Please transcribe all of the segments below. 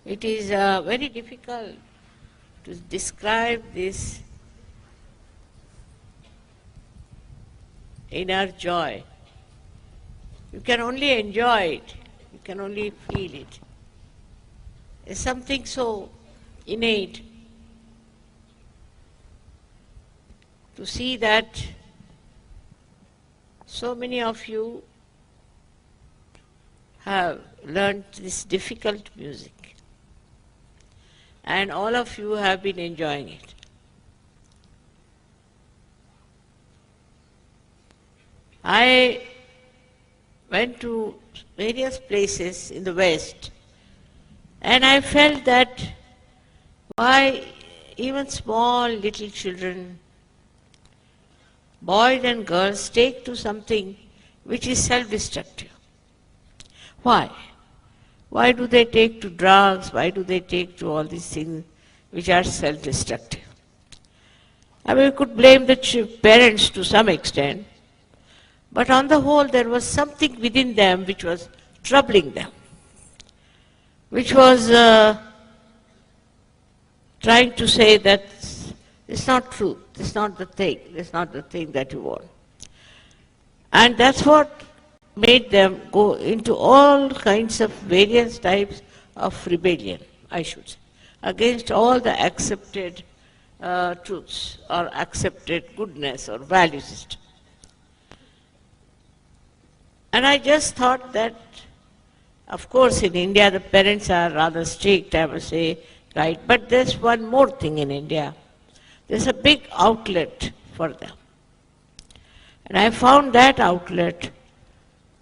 It is very difficult to describe this inner joy. You can only enjoy it. You can only feel it. It's something so innate to see that so many of you have learned this difficult music, and all of you have been enjoying it. I went to various places in the West, and I felt that why even small little children, boys and girls, take to something which is self-destructive. Why? Why do they take to drugs? Why do they take to all these things which are self-destructive? I mean, we could blame the parents to some extent, but on the whole there was something within them which was troubling them, which was trying to say that it's not true, it's not the thing, it's not the thing that you want. And that's what made them go into all kinds of various types of rebellion, I should say, against all the accepted truths or accepted goodness or value system. And I just thought that, of course, in India the parents are rather strict, I must say, right? But there's one more thing in India. There's a big outlet for them. And I found that outlet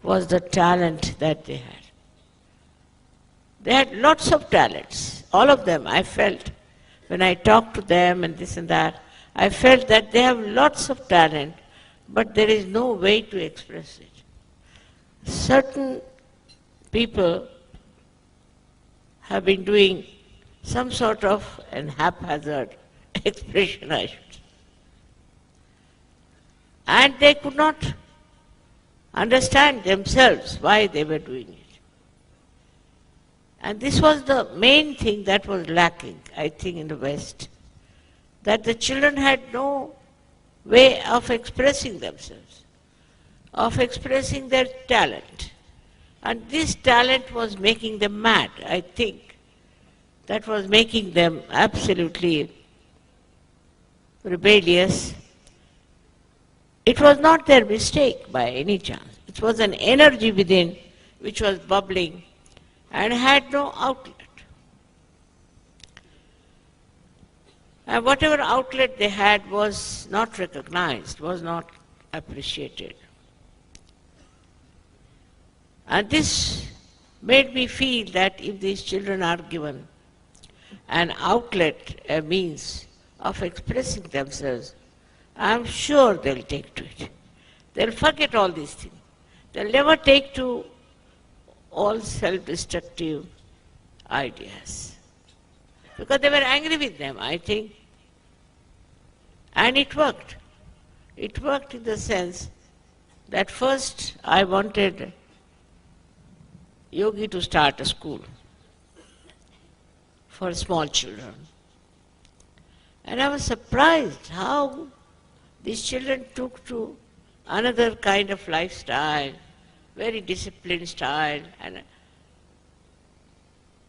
was the talent that they had. They had lots of talents, all of them. I felt, when I talked to them and this and that, I felt that they have lots of talent, but there is no way to express it. Certain people have been doing some sort of an haphazard expression, I should say. And they could not understand themselves why they were doing it. And this was the main thing that was lacking, I think, in the West, that the children had no way of expressing themselves, of expressing their talent. And this talent was making them mad, I think. That was making them absolutely rebellious. It was not their mistake by any chance. It was an energy within which was bubbling and had no outlet. And whatever outlet they had was not recognized, was not appreciated. And this made me feel that if these children are given an outlet, a means of expressing themselves, I'm sure they'll take to it. They'll forget all these things. They'll never take to all self-destructive ideas. Because they were angry with them, I think. And it worked. It worked in the sense that first I wanted Yogi to start a school for small children. And I was surprised how these children took to another kind of lifestyle, very disciplined style, and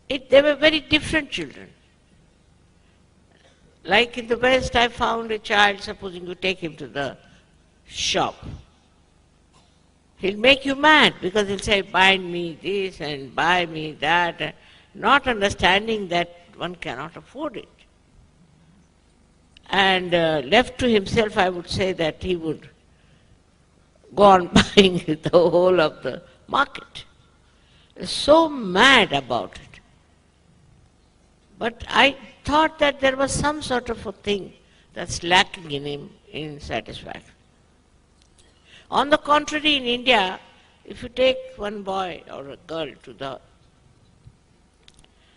they were very different children. Like in the West, I found a child, supposing you take him to the shop, he'll make you mad because he'll say, buy me this and buy me that, not understanding that one cannot afford it. And left to himself, I would say that he would go on buying the whole of the market. So mad about it. But I thought that there was some sort of a thing that's lacking in him in satisfaction. On the contrary, in India, if you take one boy or a girl to the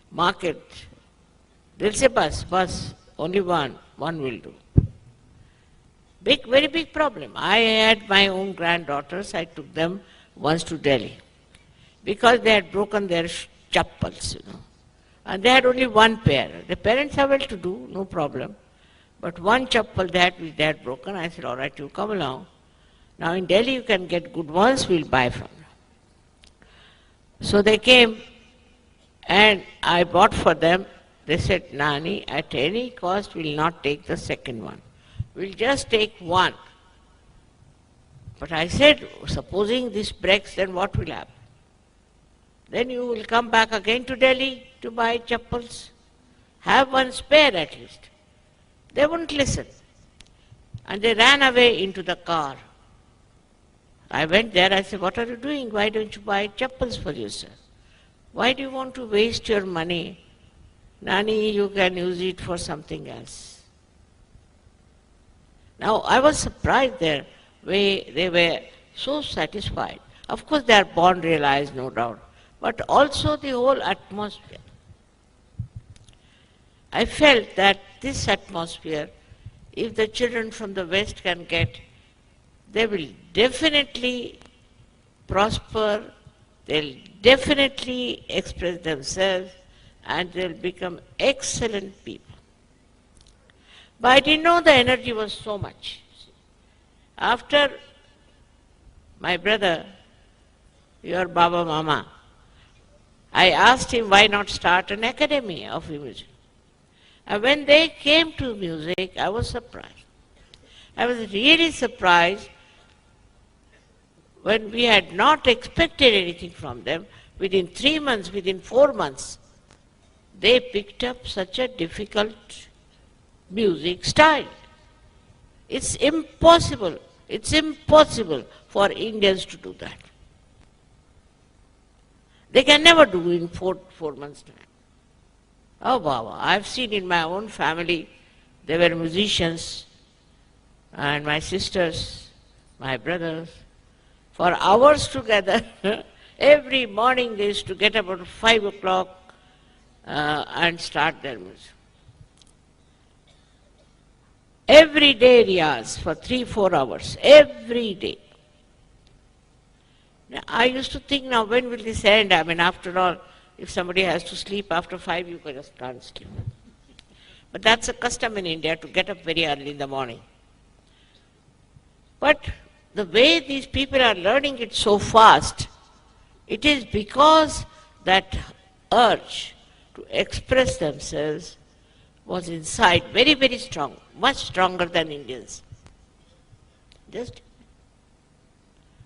market, they'll say, bus, only one will do. Very big problem. I had my own granddaughters, I took them once to Delhi because they had broken their chappals, And they had only one pair. The parents are well to do, no problem. But one chappal that which they had broken, I said, all right, you come along. Now in Delhi you can get good ones, we'll buy from you. So they came and I bought for them. They said, Nani, at any cost we'll not take the second one. We'll just take one. But I said, supposing this breaks, then what will happen? Then you will come back again to Delhi to buy chappals. Have one spare at least. They wouldn't listen. And they ran away into the car. I went there, I said, what are you doing? Why don't you buy chappals for yourself? Why do you want to waste your money? Nani, you can use it for something else. Now, I was surprised there, way they were so satisfied. Of course, they are born realized, no doubt, but also the whole atmosphere. I felt that this atmosphere, if the children from the West can get, they will definitely prosper, they'll definitely express themselves, and they'll become excellent people. But I didn't know the energy was so much. After my brother, your Baba Mama, I asked him why not start an academy of music. And when they came to music, I was surprised. I was really surprised when we had not expected anything from them. Within 3 months, within 4 months, they picked up such a difficult music style. It's impossible for Indians to do that. They can never do in 4 months' time. Oh, Baba, I've seen in my own family, there were musicians, and my sisters, my brothers, for hours together. Every morning they used to get up at 5 o'clock and start their music. Every day riyaz for 3-4 hours, every day. Now, I used to think, now when will this end? I mean, after all, if somebody has to sleep after 5, you just can't sleep. But that's a custom in India, to get up very early in the morning. But the way these people are learning it so fast, it is because that urge to express themselves was inside, very, very strong, much stronger than Indians.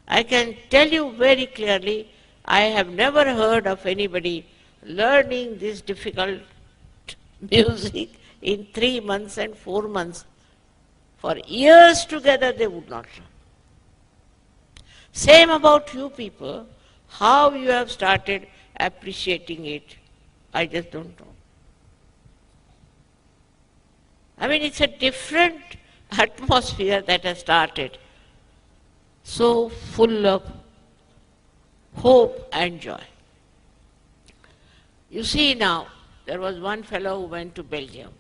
I can tell you very clearly, I have never heard of anybody learning this difficult music in 3 months and 4 months. For years together they would not learn. Same about you people, how you have started appreciating it, I just don't know. I mean, it's a different atmosphere that has started, so full of hope and joy. You see now, there was one fellow who went to Belgium.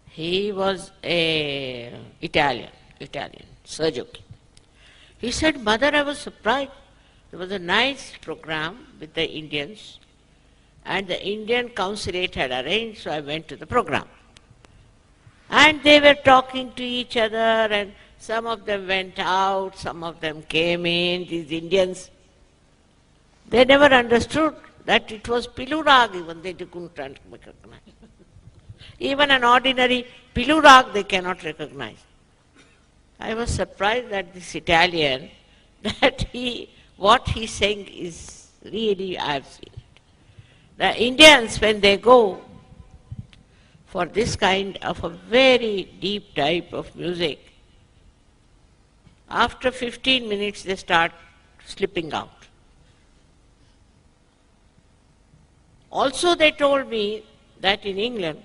He was an Italian, Sergio. He said, Mother, I was surprised. There was a nice program with the Indians, and the Indian consulate had arranged, so I went to the program. And they were talking to each other, and some of them went out, some of them came in, these Indians. They never understood that it was Pilurag, even they couldn't recognize. Even an ordinary Pilurag they cannot recognize. I was surprised that this Italian, that what he's saying is really, I've seen it. The Indians, when they go for this kind of a very deep type of music, after 15 minutes they start slipping out. Also they told me that in England,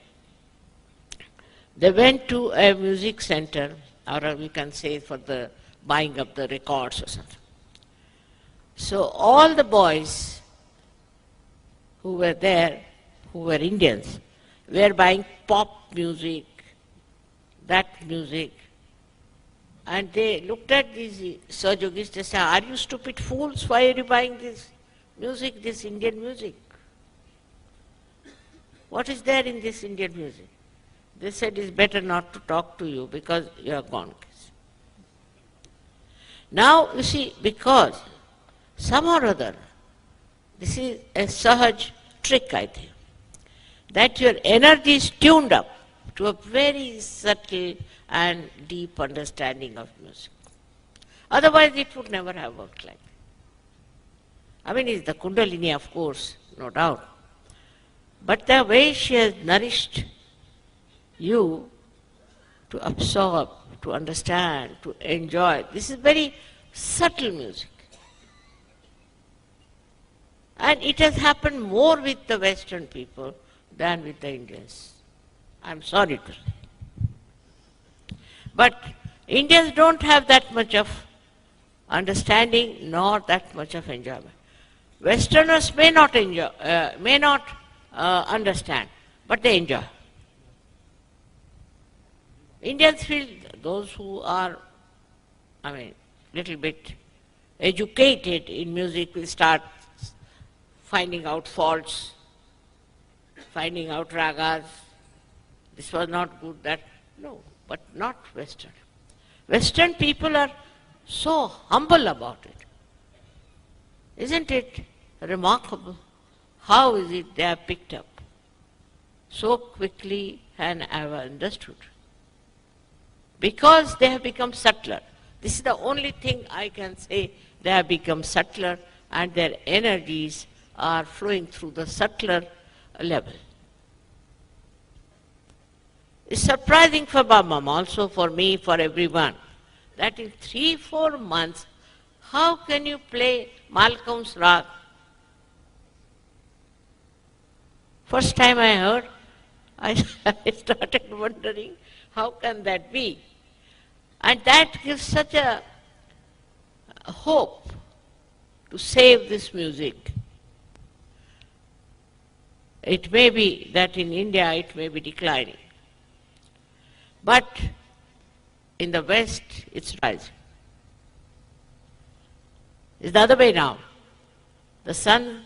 they went to a music center, or we can say for the buying of the records or something. So all the boys who were there, who were Indians, were buying pop music, that music. And they looked at these Sahjogis, they said, are you stupid fools? Why are you buying this music, this Indian music? What is there in this Indian music? They said it's better not to talk to you because you are gone. Now, you see, because somehow or other, this is a Sahaj trick, I think, that your energy is tuned up to a very subtle and deep understanding of music. Otherwise, it would never have worked like that. I mean, it's the Kundalini, of course, no doubt. But the way she has nourished you to absorb, to understand, to enjoy, this is very subtle music. And it has happened more with the Western people than with the Indians. I'm sorry to say. But Indians don't have that much of understanding nor that much of enjoyment. Westerners may not enjoy, understand, but they enjoy. Indians feel those who are, little bit educated in music will start finding out faults, finding out ragas. This was not good, that, no, but not Western. Western people are so humble about it. Isn't it remarkable? How is it they are picked up so quickly and have understood? Because they have become subtler. This is the only thing I can say. They have become subtler and their energies are flowing through the subtler level. It's surprising for Babam, also for me, for everyone, that in 3-4 months, how can you play Malcolm's Rag? First time I heard, I started wondering, how can that be? And that gives such a hope to save this music. It may be that in India it may be declining. But in the West it's rising. It's the other way now. The sun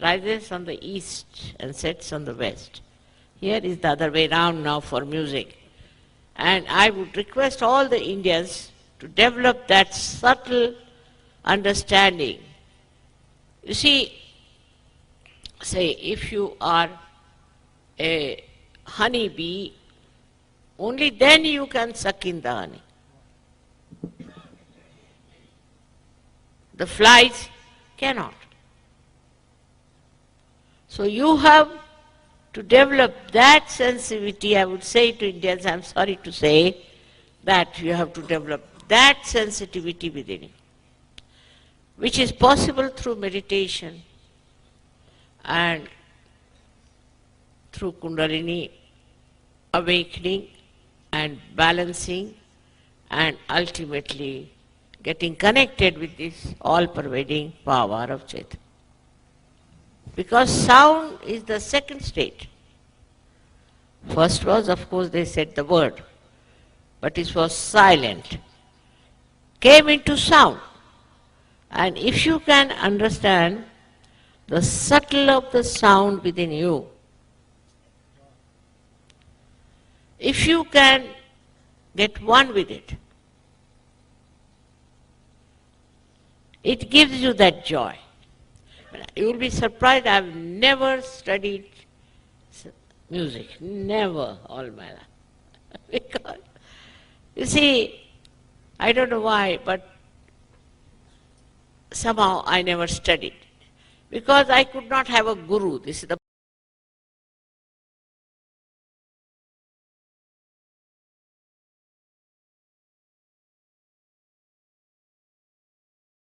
rises on the east and sets on the west. Here is the other way round now for music. And I would request all the Indians to develop that subtle understanding. You see, say if you are a honeybee, only then you can suck in the honey. The flies cannot. So you have to develop that sensitivity. I would say to Indians, I'm sorry to say, that you have to develop that sensitivity within you, which is possible through meditation and through Kundalini awakening and balancing and ultimately getting connected with this all-pervading power of Chaitanya. Because sound is the second state. First was, of course, they said the word, but it was silent. Came into sound. And if you can understand the subtle of the sound within you, if you can get one with it, it gives you that joy. You will be surprised, I have never studied music, never all my life. Because, you see, I don't know why, but somehow I never studied. Because I could not have a guru. This is the